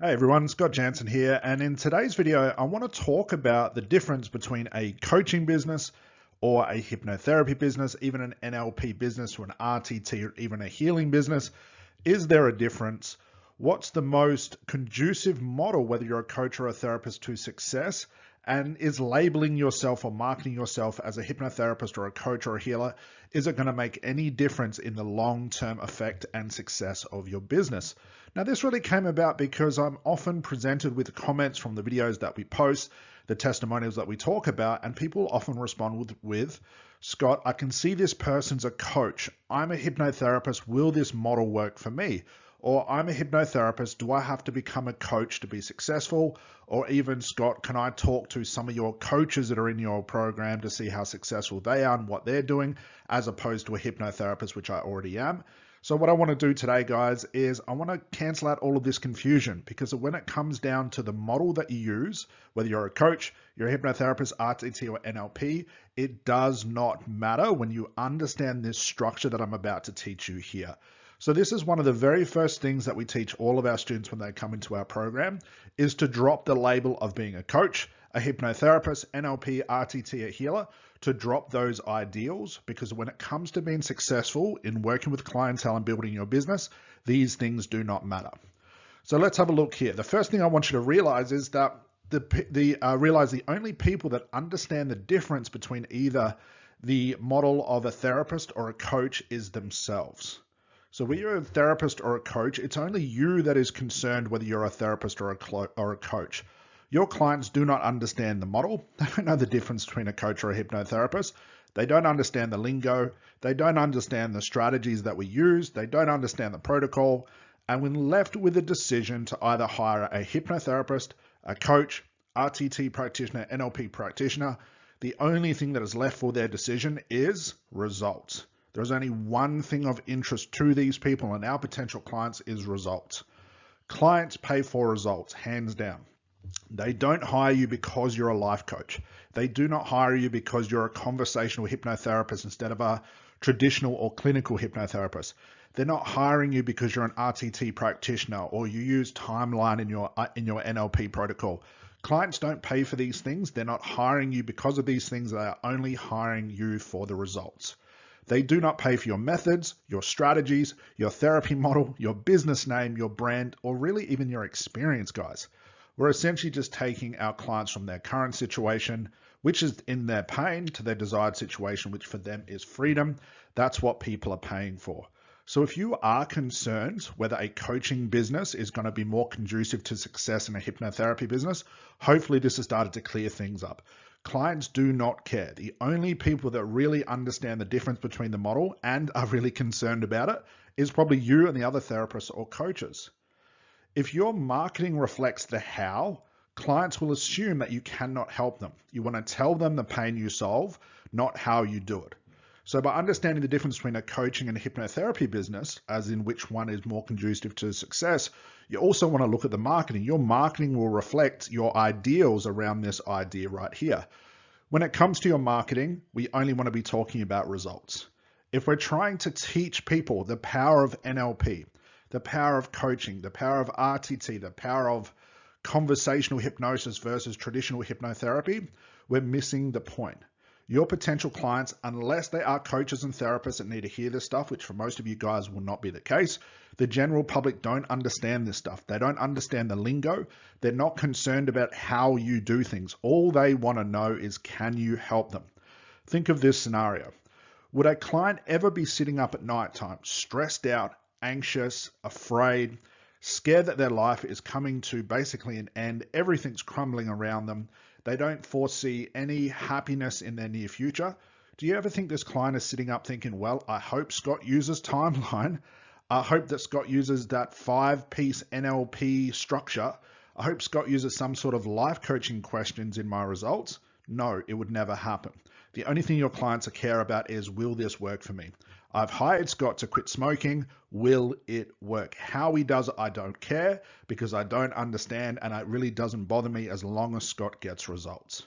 Hey everyone, Scott Jansen here, and in today's video, I want to talk about the difference between a coaching business or a hypnotherapy business, even an NLP business or an RTT or even a healing business. Is there a difference? What's the most conducive model, whether you're a coach or a therapist, to success? And is labeling yourself or marketing yourself as a hypnotherapist or a coach or a healer, is it going to make any difference in the long-term effect and success of your business? Now, this really came about because I'm often presented with comments from the videos that we post, the testimonials that we talk about, and people often respond with, Scott, I can see this person's a coach. I'm a hypnotherapist. Will this model work for me? Or I'm a hypnotherapist. Do I have to become a coach to be successful? Or even, Scott, can I talk to some of your coaches that are in your program to see how successful they are and what they're doing, as opposed to a hypnotherapist, which I already am? So what I want to do today, guys, is I want to cancel out all of this confusion, because when it comes down to the model that you use, whether you're a coach, you're a hypnotherapist, RTT, or NLP, it does not matter when you understand this structure that I'm about to teach you here. So this is one of the very first things that we teach all of our students when they come into our program, is to drop the label of being a coach, a hypnotherapist, NLP, RTT, a healer, to drop those ideals, because when it comes to being successful in working with clientele and building your business, these things do not matter. So let's have a look here. The first thing I want you to realize is that realize the only people that understand the difference between either the model of a therapist or a coach is themselves. So when you're a therapist or a coach, it's only you that is concerned whether you're a therapist or a coach. Your clients do not understand the model. They don't know the difference between a coach or a hypnotherapist. They don't understand the lingo. They don't understand the strategies that we use. They don't understand the protocol. And when left with a decision to either hire a hypnotherapist, a coach, RTT practitioner, NLP practitioner, the only thing that is left for their decision is results. There's only one thing of interest to these people and our potential clients is results. Clients pay for results, hands down. They don't hire you because you're a life coach. They do not hire you because you're a conversational hypnotherapist instead of a traditional or clinical hypnotherapist. They're not hiring you because you're an RTT practitioner or you use timeline in your NLP protocol. Clients don't pay for these things. They're not hiring you because of these things. They are only hiring you for the results. They do not pay for your methods, your strategies, your therapy model, your business name, your brand, or really even your experience, guys. We're essentially just taking our clients from their current situation, which is in their pain, to their desired situation, which for them is freedom. That's what people are paying for. So if you are concerned whether a coaching business is going to be more conducive to success in a hypnotherapy business, hopefully this has started to clear things up. Clients do not care. The only people that really understand the difference between the model and are really concerned about it is probably you and the other therapists or coaches. If your marketing reflects the how, clients will assume that you cannot help them. You want to tell them the pain you solve, not how you do it. So by understanding the difference between a coaching and a hypnotherapy business, as in which one is more conducive to success, you also want to look at the marketing. Your marketing will reflect your ideals around this idea right here. When it comes to your marketing, we only want to be talking about results. If we're trying to teach people the power of NLP, the power of coaching, the power of RTT, the power of conversational hypnosis versus traditional hypnotherapy, we're missing the point. Your potential clients, unless they are coaches and therapists that need to hear this stuff, which for most of you guys will not be the case, the general public don't understand this stuff. They don't understand the lingo. They're not concerned about how you do things. All they want to know is, can you help them? Think of this scenario. Would a client ever be sitting up at nighttime, stressed out, anxious, afraid, scared that their life is coming to basically an end, everything's crumbling around them, they don't foresee any happiness in their near future? Do you ever think this client is sitting up thinking, well, I hope Scott uses timeline. I hope that Scott uses that 5-piece NLP structure. I hope Scott uses some sort of life coaching questions in my results. No, it would never happen. The only thing your clients care about is, will this work for me? I've hired Scott to quit smoking. Will it work? How he does it, I don't care, because I don't understand, and it really doesn't bother me as long as Scott gets results.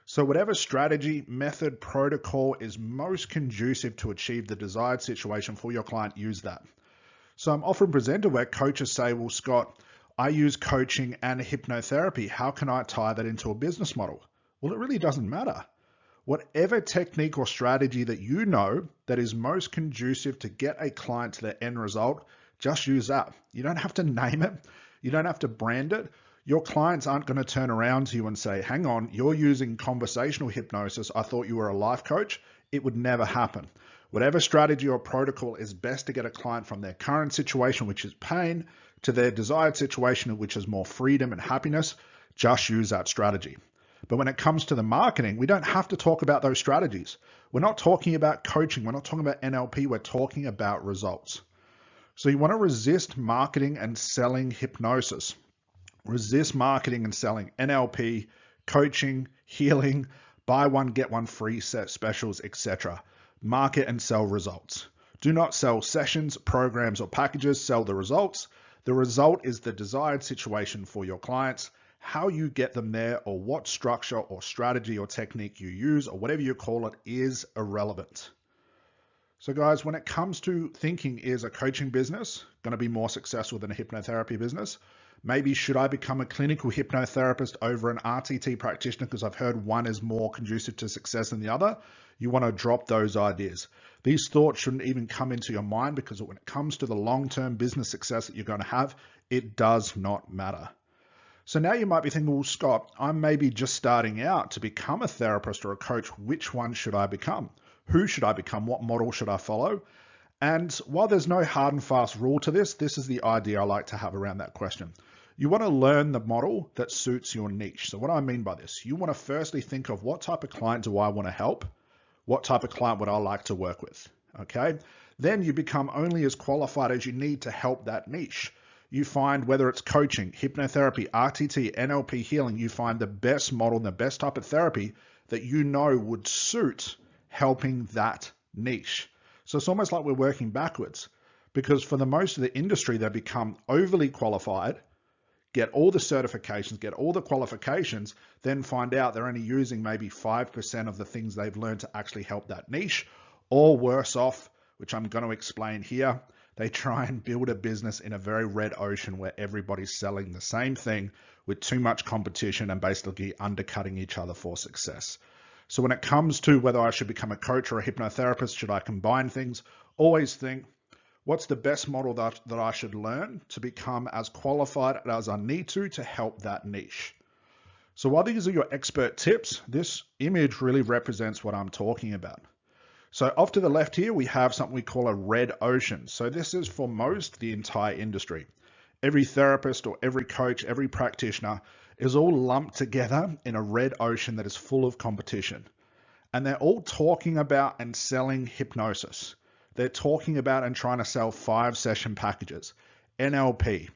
So whatever strategy, method, protocol is most conducive to achieve the desired situation for your client, use that. So I'm often presented where coaches say, well, Scott, I use coaching and hypnotherapy. How can I tie that into a business model? Well, it really doesn't matter. Whatever technique or strategy that you know that is most conducive to get a client to their end result, just use that. You don't have to name it. You don't have to brand it. Your clients aren't going to turn around to you and say, hang on, you're using conversational hypnosis. I thought you were a life coach. It would never happen. Whatever strategy or protocol is best to get a client from their current situation, which is pain, to their desired situation, which is more freedom and happiness, just use that strategy. But when it comes to the marketing, we don't have to talk about those strategies. We're not talking about coaching. We're not talking about NLP. We're talking about results. So you want to resist marketing and selling hypnosis. Resist marketing and selling NLP, coaching, healing, buy one, get one free set specials, etc. Market and sell results. Do not sell sessions, programs, or packages. Sell the results. The result is the desired situation for your clients. How you get them there, or what structure or strategy or technique you use, or whatever you call it, is irrelevant. So guys, when it comes to thinking, is a coaching business going to be more successful than a hypnotherapy business? Maybe should I become a clinical hypnotherapist over an RTT practitioner because I've heard one is more conducive to success than the other? You want to drop those ideas. These thoughts shouldn't even come into your mind, because when it comes to the long-term business success that you're going to have, it does not matter. So now you might be thinking, well, Scott, I'm maybe just starting out to become a therapist or a coach. Which one should I become? Who should I become? What model should I follow? And while there's no hard and fast rule to this, this is the idea I like to have around that question. You want to learn the model that suits your niche. So what do I mean by this? You want to firstly think of, what type of client do I want to help? What type of client would I like to work with? Okay. Then you become only as qualified as you need to help that niche. You find, whether it's coaching, hypnotherapy, RTT, NLP, healing, you find the best model and the best type of therapy that you know would suit helping that niche. So it's almost like we're working backwards, because for the most of the industry, they become overly qualified, get all the certifications, get all the qualifications, then find out they're only using maybe 5% of the things they've learned to actually help that niche, or worse off, which I'm going to explain here. They try and build a business in a very red ocean where everybody's selling the same thing with too much competition and basically undercutting each other for success. So when it comes to whether I should become a coach or a hypnotherapist, should I combine things? Always think, what's the best model that I should learn to become as qualified as I need to help that niche? So while these are your expert tips, this image really represents what I'm talking about. So off to the left here, we have something we call a red ocean. So this is for most the entire industry. Every therapist or every coach, every practitioner is all lumped together in a red ocean that is full of competition. And they're all talking about and selling hypnosis. They're talking about and trying to sell 5-session packages. NLP,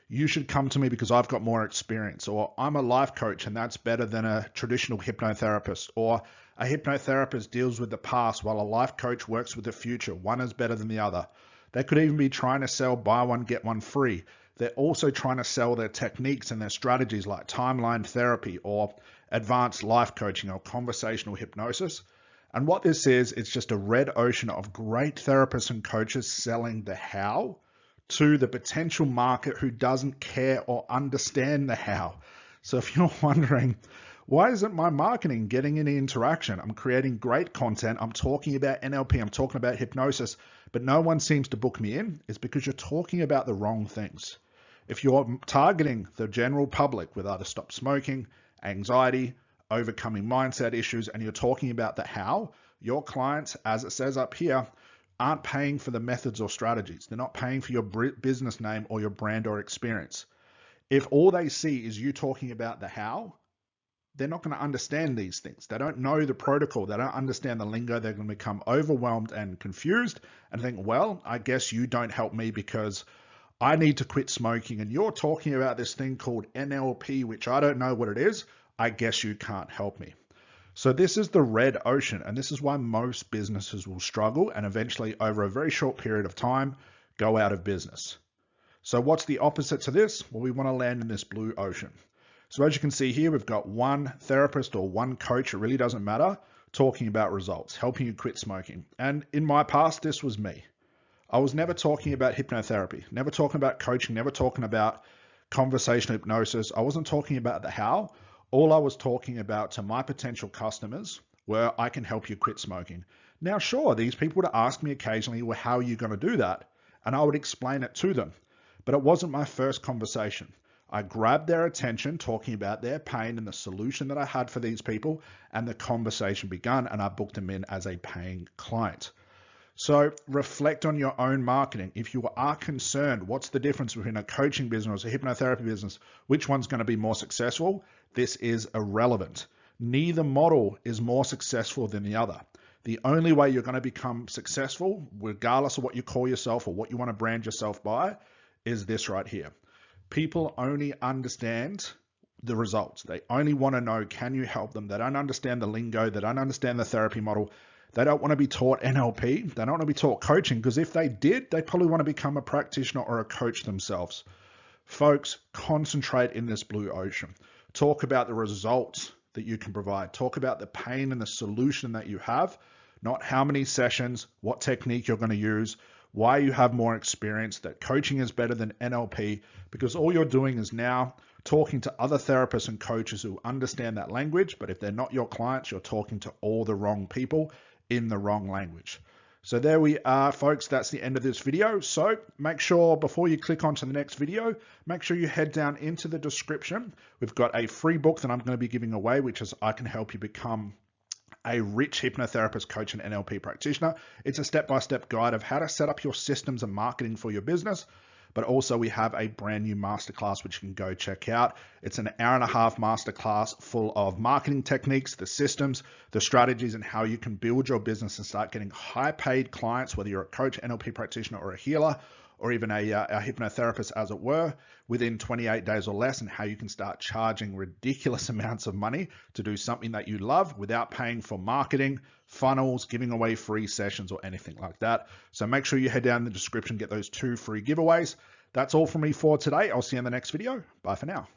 you should come to me because I've got more experience. Or I'm a life coach and that's better than a traditional hypnotherapist. Or a hypnotherapist deals with the past while a life coach works with the future. One is better than the other. They could even be trying to sell buy one, get one free. They're also trying to sell their techniques and their strategies like timeline therapy or advanced life coaching or conversational hypnosis. And what this is, it's just a red ocean of great therapists and coaches selling the how to the potential market who doesn't care or understand the how. So if you're wondering, why isn't my marketing getting any interaction? I'm creating great content. I'm talking about NLP. I'm talking about hypnosis, but no one seems to book me in. It's because you're talking about the wrong things. If you're targeting the general public with either stop smoking, anxiety, overcoming mindset issues, and you're talking about the how, your clients, as it says up here, aren't paying for the methods or strategies. They're not paying for your business name or your brand or experience. If all they see is you talking about the how, they're not going to understand these things. They don't know the protocol. They don't understand the lingo. They're going to become overwhelmed and confused and think, well, I guess you don't help me because I need to quit smoking. And you're talking about this thing called NLP, which I don't know what it is. I guess you can't help me. So this is the red ocean. And this is why most businesses will struggle and eventually over a very short period of time, go out of business. So what's the opposite to this? Well, we want to land in this blue ocean. So as you can see here, we've got one therapist or one coach, it really doesn't matter, talking about results, helping you quit smoking. And in my past, this was me. I was never talking about hypnotherapy, never talking about coaching, never talking about conversational hypnosis. I wasn't talking about the how. All I was talking about to my potential customers were, I can help you quit smoking. Now, sure, these people would ask me occasionally, well, how are you going to do that? And I would explain it to them. But it wasn't my first conversation. I grabbed their attention talking about their pain and the solution that I had for these people, and the conversation began, and I booked them in as a paying client. So reflect on your own marketing. If you are concerned, what's the difference between a coaching business or a hypnotherapy business? Which one's going to be more successful? This is irrelevant. Neither model is more successful than the other. The only way you're going to become successful, regardless of what you call yourself or what you want to brand yourself by, is this right here. People only understand the results. They only want to know, can you help them? They don't understand the lingo. They don't understand the therapy model. They don't want to be taught NLP. They don't want to be taught coaching, because if they did, they probably want to become a practitioner or a coach themselves. Folks, concentrate in this blue ocean. Talk about the results that you can provide. Talk about the pain and the solution that you have, not how many sessions, what technique you're going to use, why you have more experience, that coaching is better than NLP, because all you're doing is now talking to other therapists and coaches who understand that language. But if they're not your clients, you're talking to all the wrong people in the wrong language. So there we are, folks. That's the end of this video. So make sure before you click onto the next video, make sure you head down into the description. We've got a free book that I'm going to be giving away, which is I Can Help You Become a Rich Hypnotherapist, Coach, and NLP Practitioner. It's a step-by-step guide of how to set up your systems and marketing for your business. But also we have a brand new masterclass, which you can go check out. It's an hour-and-a-half masterclass full of marketing techniques, the systems, the strategies, and how you can build your business and start getting high-paid clients, whether you're a coach, NLP practitioner, or a healer, or even a hypnotherapist, as it were, within 28 days or less, and how you can start charging ridiculous amounts of money to do something that you love without paying for marketing, funnels, giving away free sessions, or anything like that. So make sure you head down in the description, get those 2 free giveaways. That's all from me for today. I'll see you in the next video. Bye for now.